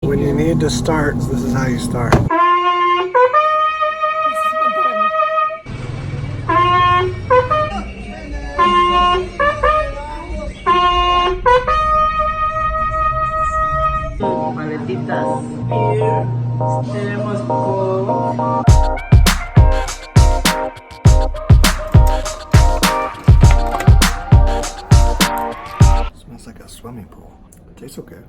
When you need to start, this is how you start. Maletitas. Tenemos Coke. Smells like a swimming pool. It tastes okay.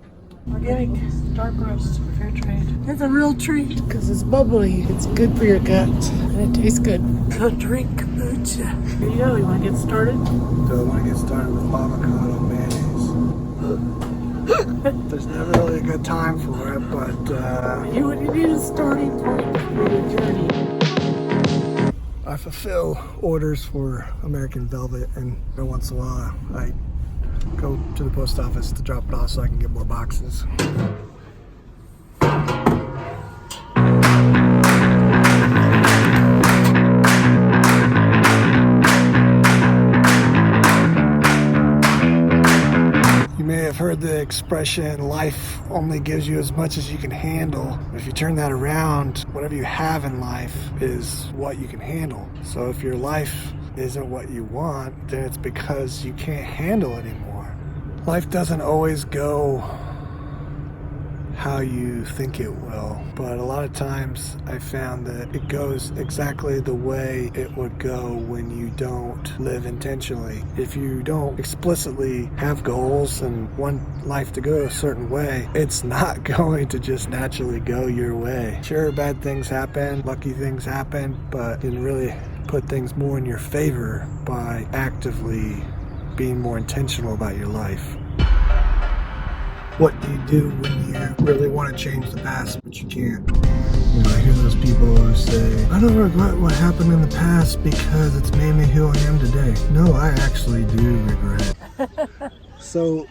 Organic dark roast, fair trade. It's a real treat because it's bubbly. It's good for your gut and it tastes good. Good drink kombucha. Here you go. You want to get started? So I want to get started with avocado mayonnaise. There's never really a good time for it, but You need a starting point for your journey. I fulfill orders for American Velvet, and every once in a while I go to the post office to drop it off so I can get more boxes. You may have heard the expression, life only gives you as much as you can handle. If you turn that around, whatever you have in life is what you can handle. So if your life isn't what you want, then it's because you can't handle anymore. Life doesn't always go how you think it will, but a lot of times I found that it goes exactly the way it would go when you don't live intentionally. If you don't explicitly have goals and want life to go a certain way, it's not going to just naturally go your way. Sure, bad things happen, lucky things happen, but you can really put things more in your favor by actively being more intentional about your life. What do you do when you really want to change the past, but you can't? You know, I hear those people who say, I don't regret what happened in the past because it's made me who I am today. No, I actually do regret. So,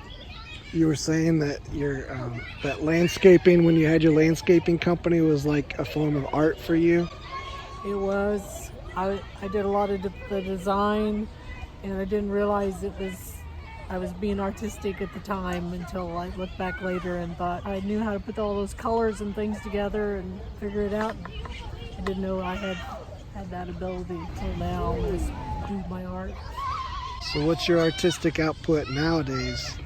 you were saying that your that landscaping, when you had your landscaping company, was like a form of art for you? It was. I did a lot of the design, and I didn't realize I was being artistic at the time until I looked back later and thought I knew how to put all those colors and things together and figure it out. I didn't know I had that ability until now. I just do my art. So what's your artistic output nowadays?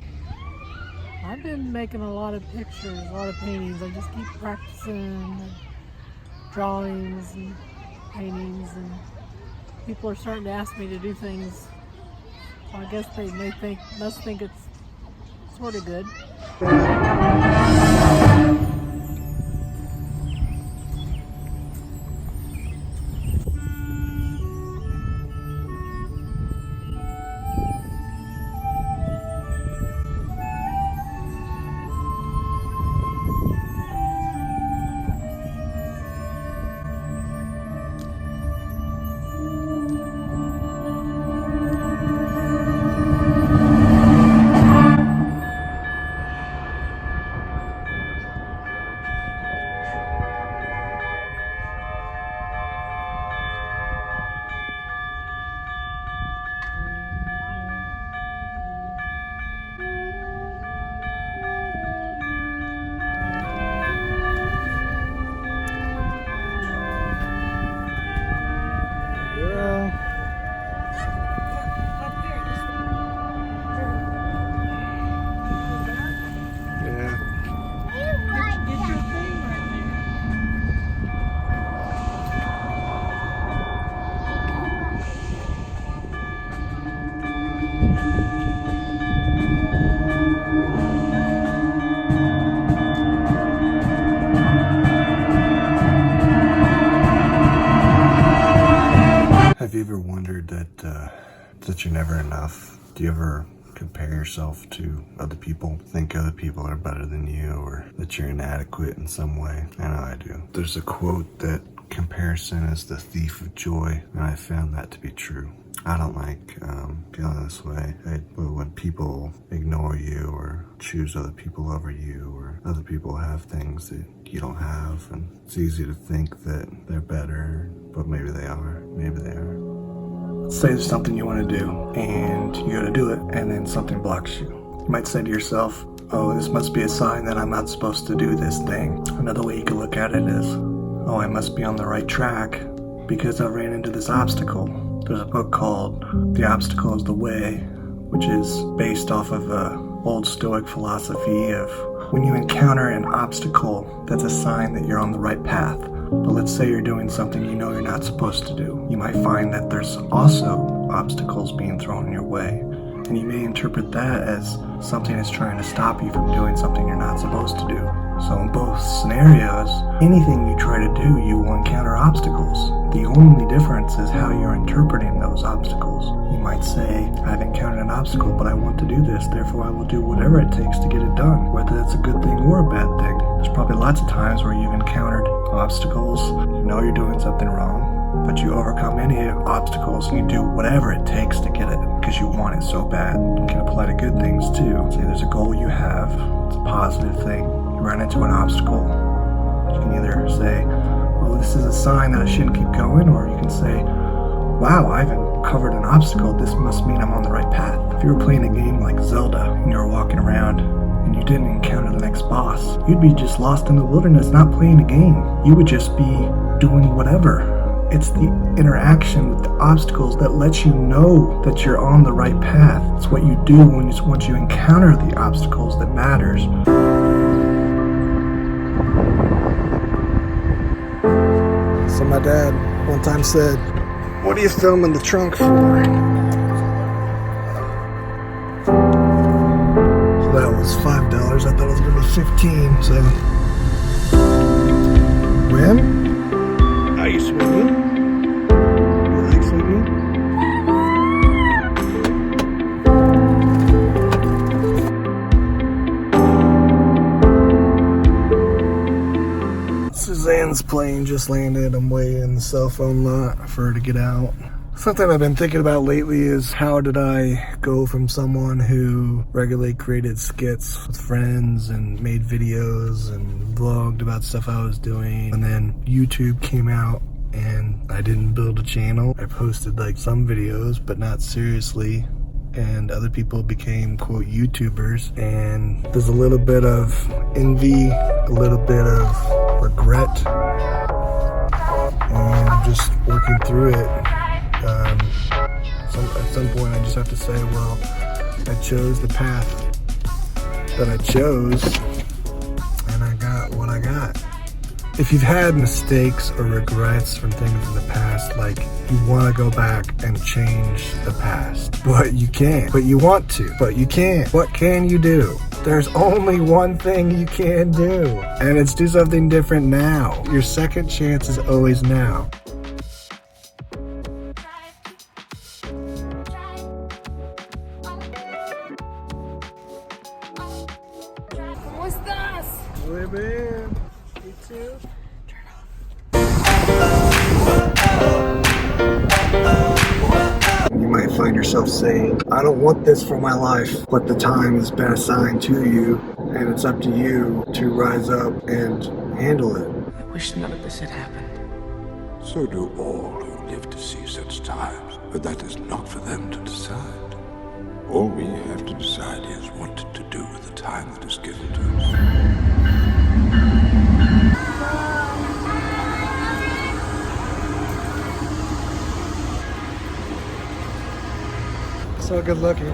I've been making a lot of pictures, a lot of paintings. I just keep practicing drawings and paintings, and people are starting to ask me to do things. I guess they must think it's sort of good. Have you ever wondered that you're never enough? Do you ever compare yourself to other people? Think other people are better than you, or that you're inadequate in some way? I know I do. There's a quote that comparison is the thief of joy, and I found that to be true. I don't like feeling this way. When people ignore you or choose other people over you, or other people have things that you don't have, and it's easy to think that they're better, but maybe they are. Maybe they are. Let's say there's something you want to do, and you go to do it, and then something blocks you. You might say to yourself, oh, this must be a sign that I'm not supposed to do this thing. Another way you could look at it is, oh, I must be on the right track because I ran into this obstacle. There's a book called The Obstacle is the Way, which is based off of old Stoic philosophy of when you encounter an obstacle, that's a sign that you're on the right path. But let's say you're doing something you know you're not supposed to do. You might find that there's also obstacles being thrown in your way. And you may interpret that as something is trying to stop you from doing something you're not supposed to do. So in both scenarios, anything you try to do, you will encounter obstacles. The only difference is how you're interpreting those obstacles. You might say, I've encountered an obstacle, but I want to do this, therefore I will do whatever it takes to get it done, whether that's a good thing or a bad thing. There's probably lots of times where you've encountered obstacles, you know you're doing something wrong, but you overcome any obstacles and you do whatever it takes to get it because you want it so bad. You can apply to good things too. Say there's a goal you have, it's a positive thing. You run into an obstacle, you can either say, oh, this is a sign that I shouldn't keep going, or you can say, wow, I've uncovered an obstacle, this must mean I'm on the right path. If you were playing a game like Zelda and you were walking around and you didn't encounter the next boss, you'd be just lost in the wilderness not playing a game. You would just be doing whatever. It's the interaction with the obstacles that lets you know that you're on the right path. It's what you do once you encounter the obstacles that matters. So my dad one time said, what are you filming the trunk for? So that was $5. I thought it was going to be 15. So when? Are you swimming? You like swimming? Suzanne's plane just landed. I'm waiting in the cell phone lot for her to get out. Something I've been thinking about lately is how did I go from someone who regularly created skits with friends and made videos and vlogged about stuff I was doing, and then YouTube came out and I didn't build a channel. I posted like some videos but not seriously, and other people became quote YouTubers, and there's a little bit of envy, a little bit of regret, and I'm just working through it. At some point I just have to say, well, I chose the path that I chose and I got what I got. If you've had mistakes or regrets from things in the past, like you want to go back and change the past, but you can't. But you want to, but you can't. What can you do? There's only one thing you can do, and it's do something different now. Your second chance is always now. Muy bien. You too? Turn off. You might find yourself saying, I don't want this for my life, but the time has been assigned to you, and it's up to you to rise up and handle it. I wish none of this had happened. So do all who live to see such times, but that is not for them to decide. All we have to decide is what to do with the time that is given to us. So good looking.